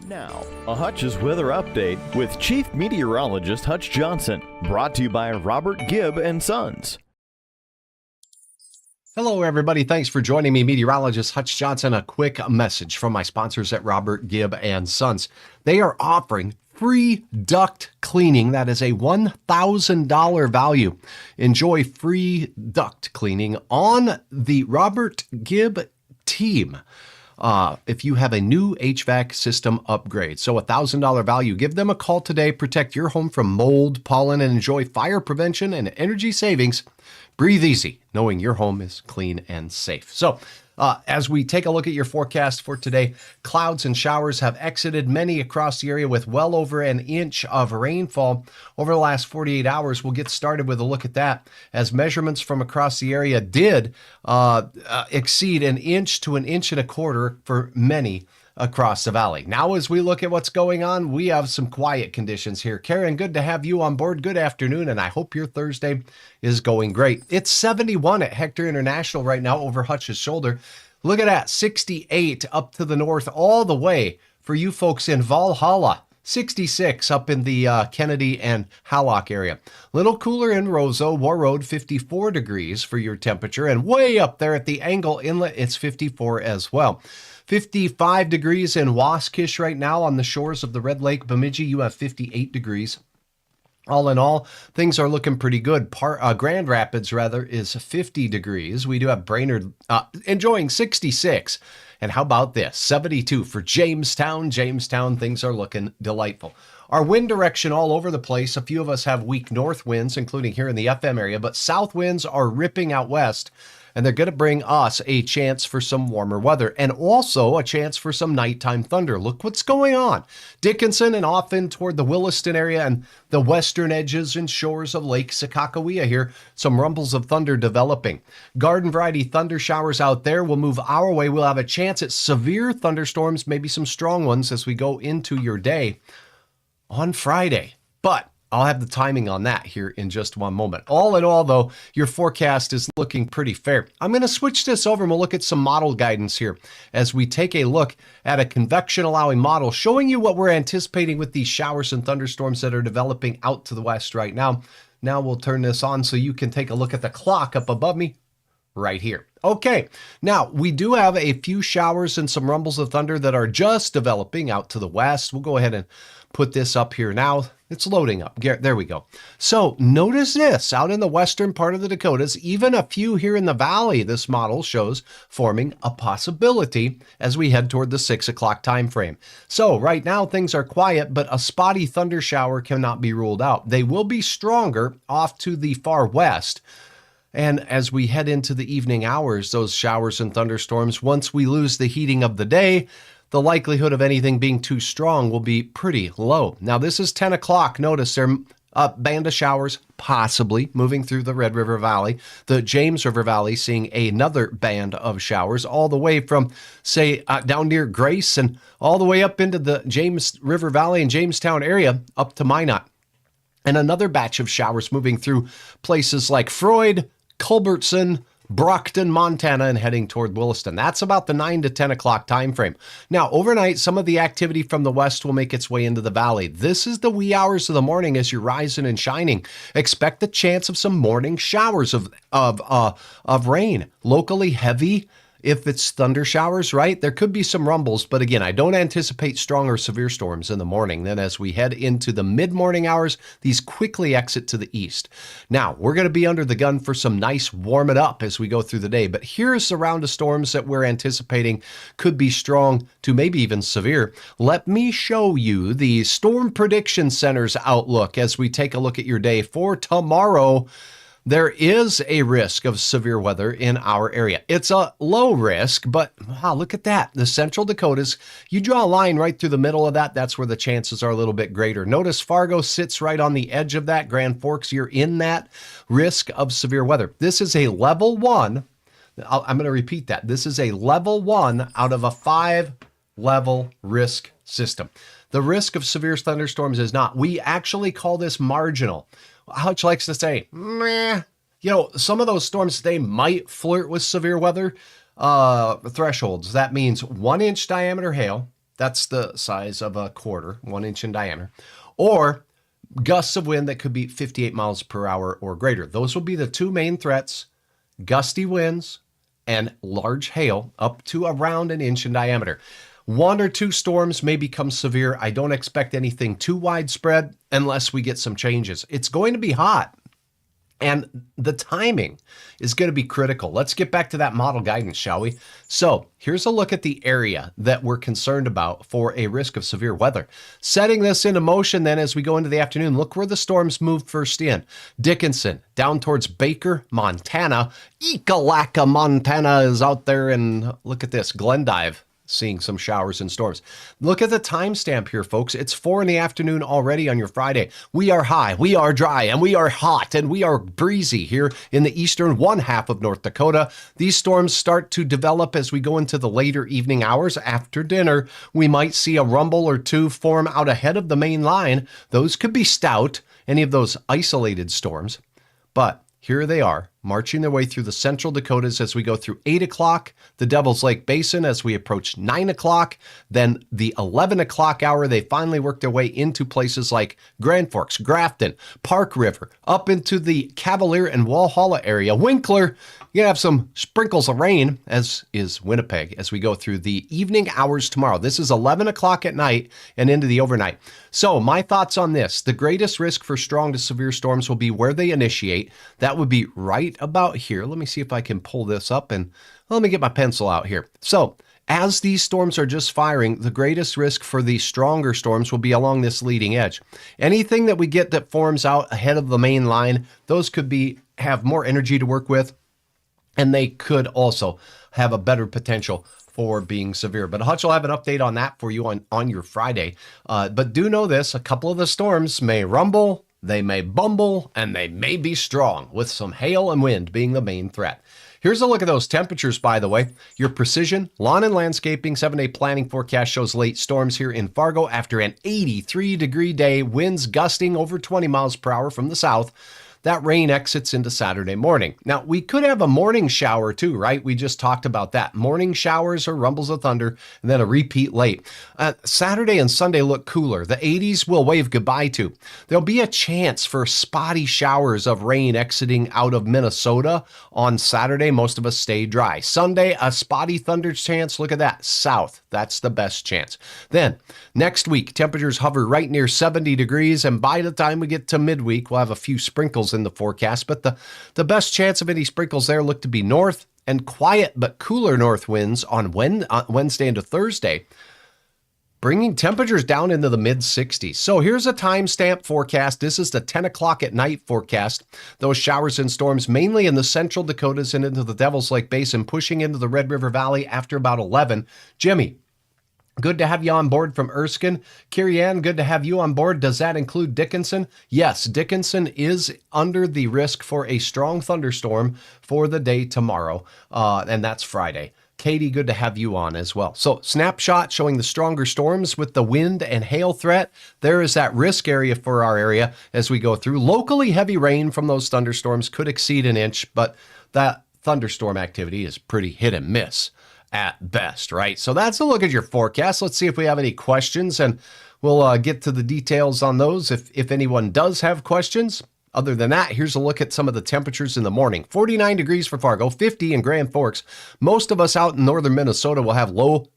Now, a Hutch's weather update with Chief Meteorologist Hutch Johnson, brought to you by Robert Gibb and Sons. Hello, everybody. Thanks for joining me, meteorologist Hutch Johnson. A quick message from my sponsors at Robert Gibb and Sons. They are offering free duct cleaning. That is a $1,000 value. Enjoy free duct cleaning on the Robert Gibb team. If you have a new HVAC system upgrade. So $1,000 value. Give them a call today. Protect your home from mold, pollen, and enjoy fire prevention and energy savings. Breathe easy, knowing your home is clean and safe. So as we take a look at your forecast for today, clouds and showers have exited many across the area with well over an inch of rainfall over the last 48 hours. We'll get started with a look at that, as measurements from across the area did exceed an inch to an inch and a quarter for many across the valley. Now, as we look at what's going on, we have some quiet conditions here. Karen, good to have you on board. Good afternoon, and I hope your Thursday is going great. It's 71 at Hector International right now over Hutch's shoulder. Look at that, 68 up to the north all the way for you folks in Valhalla. 66 up in the Kennedy and Hallock area. Little cooler in Roseau, War Road, 54 degrees for your temperature. And way up there at the Angle Inlet, it's 54 as well. 55 degrees in Waskish right now on the shores of the Red Lake. Bemidji, you have 58 degrees. All in all, things are looking pretty good. Grand Rapids, rather, is 50 degrees. We do have Brainerd enjoying 66. And how about this? 72 for Jamestown. Jamestown, things are looking delightful. Our wind direction all over the place. A few of us have weak north winds, including here in the FM area, but south winds are ripping out west. And they're going to bring us a chance for some warmer weather and also a chance for some nighttime thunder. Look what's going on. Dickinson and often toward the Williston area and the western edges and shores of Lake Sakakawea here. Some rumbles of thunder developing. Garden variety thunder showers out there will move our way. We'll have a chance at severe thunderstorms, maybe some strong ones as we go into your day on Friday. But I'll have the timing on that here in just one moment. All in all, though, your forecast is looking pretty fair. I'm going to switch this over and we'll look at some model guidance here as we take a look at a convection allowing model showing you what we're anticipating with these showers and thunderstorms that are developing out to the west right now. Now we'll turn this on so you can take a look at the clock up above me right here. Okay, now we do have a few showers and some rumbles of thunder that are just developing out to the west. We'll go ahead and put this up here now. It's loading up. There we go. So notice this out in the western part of the Dakotas, even a few here in the valley, this model shows forming a possibility as we head toward the 6 o'clock time frame. So right now things are quiet, but a spotty thunder shower cannot be ruled out. They will be stronger off to the far west. And as we head into the evening hours, those showers and thunderstorms, once we lose the heating of the day, the likelihood of anything being too strong will be pretty low. Now, this is 10 o'clock. Notice there are a band of showers possibly moving through the Red River Valley. The James River Valley seeing another band of showers all the way from, say, down near Grace and all the way up into the James River Valley and Jamestown area up to Minot. And another batch of showers moving through places like Freud, Culbertson, Brockton, Montana, and heading toward Williston. That's about the 9 to 10 o'clock time frame. Now, overnight, some of the activity from the west will make its way into the valley. This is the wee hours of the morning as you're rising and shining. Expect the chance of some morning showers of rain, locally heavy. If it's thunder showers, right, there could be some rumbles. But again, I don't anticipate strong or severe storms in the morning. Then as we head into the mid-morning hours, these quickly exit to the east. Now, we're going to be under the gun for some nice warm it up as we go through the day. But here's the round of storms that we're anticipating could be strong to maybe even severe. Let me show you the Storm Prediction Center's outlook as we take a look at your day for tomorrow. There is a risk of severe weather in our area. It's a low risk, but wow, look at that. The Central Dakotas, you draw a line right through the middle of that. That's where the chances are a little bit greater. Notice Fargo sits right on the edge of that. Grand Forks, you're in that risk of severe weather. This is a level 1. I'm going to repeat that. This is a level 1 out of a 5-level risk system. The risk of severe thunderstorms is not. We actually call this marginal. Hutch likes to say, meh. You know, some of those storms, they might flirt with severe weather thresholds. That means 1-inch diameter hail, That's the size of a quarter, 1 inch in diameter, or gusts of wind that could be 58 miles per hour or greater. Those will be the two main threats: gusty winds and large hail up to around an inch in diameter. One or two storms may become severe. I don't expect anything too widespread unless we get some changes. It's going to be hot, and the timing is going to be critical. Let's get back to that model guidance, shall we? So here's a look at the area that we're concerned about for a risk of severe weather. Setting this into motion then as we go into the afternoon, look where the storms moved first in. Dickinson, down towards Baker, Montana. Ekalaka, Montana is out there, and look at this, Glendive, seeing some showers and storms. Look at the timestamp here, folks. It's 4 in the afternoon already on your Friday. We are high, we are dry, and we are hot, and we are breezy here in the eastern one half of North Dakota. These storms start to develop as we go into the later evening hours. After dinner, we might see a rumble or two form out ahead of the main line. Those could be stout, any of those isolated storms. But here they are, marching their way through the central Dakotas as we go through 8 o'clock, the Devil's Lake Basin as we approach 9 o'clock, then the 11 o'clock hour, they finally work their way into places like Grand Forks, Grafton, Park River, up into the Cavalier and Walhalla area. Winkler, you have some sprinkles of rain, as is Winnipeg, as we go through the evening hours tomorrow. This is 11 o'clock at night and into the overnight. So my thoughts on this: the greatest risk for strong to severe storms will be where they initiate. That would be right about here. Let me see if I can pull this up, and let me get my pencil out here. So as these storms are just firing, the greatest risk for the stronger storms will be along this leading edge. Anything that we get that forms out ahead of the main line, those could have more energy to work with, and they could also have a better potential for being severe. But Hutch will have an update on that for you on your Friday. But do know this: a couple of the storms may rumble, they may bumble, and they may be strong, with some hail and wind being the main threat. Here's a look at those temperatures, by the way. Your Precision Lawn and Landscaping 7-day planning forecast shows late storms here in Fargo after an 83-degree day, winds gusting over 20 miles per hour from the south. That rain exits into Saturday morning. Now, we could have a morning shower too, right? We just talked about that. Morning showers or rumbles of thunder, and then a repeat late. Saturday and Sunday look cooler. The 80s will wave goodbye to. There'll be a chance for spotty showers of rain exiting out of Minnesota on Saturday. Most of us stay dry. Sunday, a spotty thunder chance. Look at that. South. That's the best chance. Then, next week, temperatures hover right near 70 degrees, and by the time we get to midweek, we'll have a few sprinkles in the forecast, but the best chance of any sprinkles there look to be north and quiet but cooler north winds on Wednesday into Thursday, bringing temperatures down into the mid-60s. So here's a timestamp forecast. This is the 10 o'clock at night forecast. Those showers and storms mainly in the central Dakotas and into the Devil's Lake Basin, pushing into the Red River Valley after about 11. Jimmy, good to have you on board from Erskine. Carrie Ann, good to have you on board. Does that include Dickinson? Yes, Dickinson is under the risk for a strong thunderstorm for the day tomorrow, and that's Friday. Katie, good to have you on as well. So snapshot showing the stronger storms with the wind and hail threat. There is that risk area for our area as we go through. Locally heavy rain from those thunderstorms could exceed an inch, but that thunderstorm activity is pretty hit and miss at best, right? So that's a look at your forecast. Let's see if we have any questions, and we'll get to the details on those if anyone does have questions. Other than that, here's a look at some of the temperatures in the morning. 49 degrees for Fargo, 50 in Grand Forks. Most of us out in northern Minnesota will have low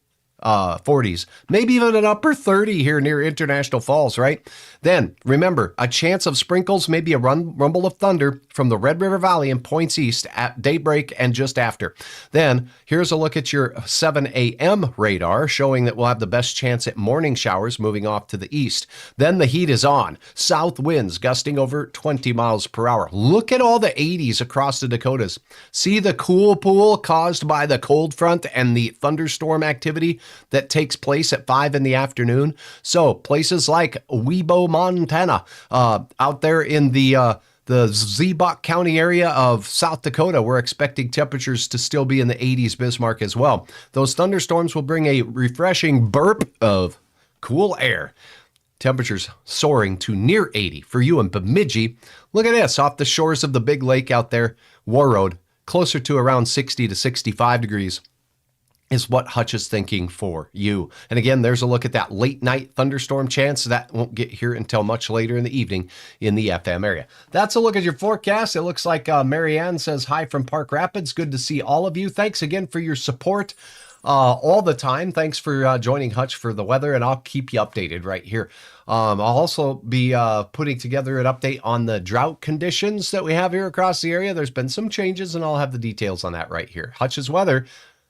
40s, maybe even an upper 30 here near International Falls, right? Then remember, a chance of sprinkles, maybe a rumble of thunder from the Red River Valley and points east at daybreak and just after. Then here's a look at your 7 a.m. radar showing that we'll have the best chance at morning showers moving off to the east. Then the heat is on. South winds gusting over 20 miles per hour. Look at all the 80s across the Dakotas. See the cool pool caused by the cold front and the thunderstorm activity that takes place at 5 in the afternoon. So places like Webo, Montana, out there in the Ziebach County area of South Dakota, we're expecting temperatures to still be in the 80s. Bismarck as well. Those thunderstorms will bring a refreshing burp of cool air. Temperatures soaring to near 80 for you in Bemidji. Look at this, off the shores of the big lake out there, Warroad, closer to around 60 to 65 degrees. is what Hutch is thinking for you. And again, there's a look at that late night thunderstorm chance. That won't get here until much later in the evening in the FM area. That's a look at your forecast. It looks like Marianne says hi from Park Rapids. Good to see all of you. Thanks again for your support all the time. Thanks for joining Hutch for the weather, and I'll keep you updated right here. I'll also be putting together an update on the drought conditions that we have here across the area. There's been some changes, and I'll have the details on that right here. Hutch's weather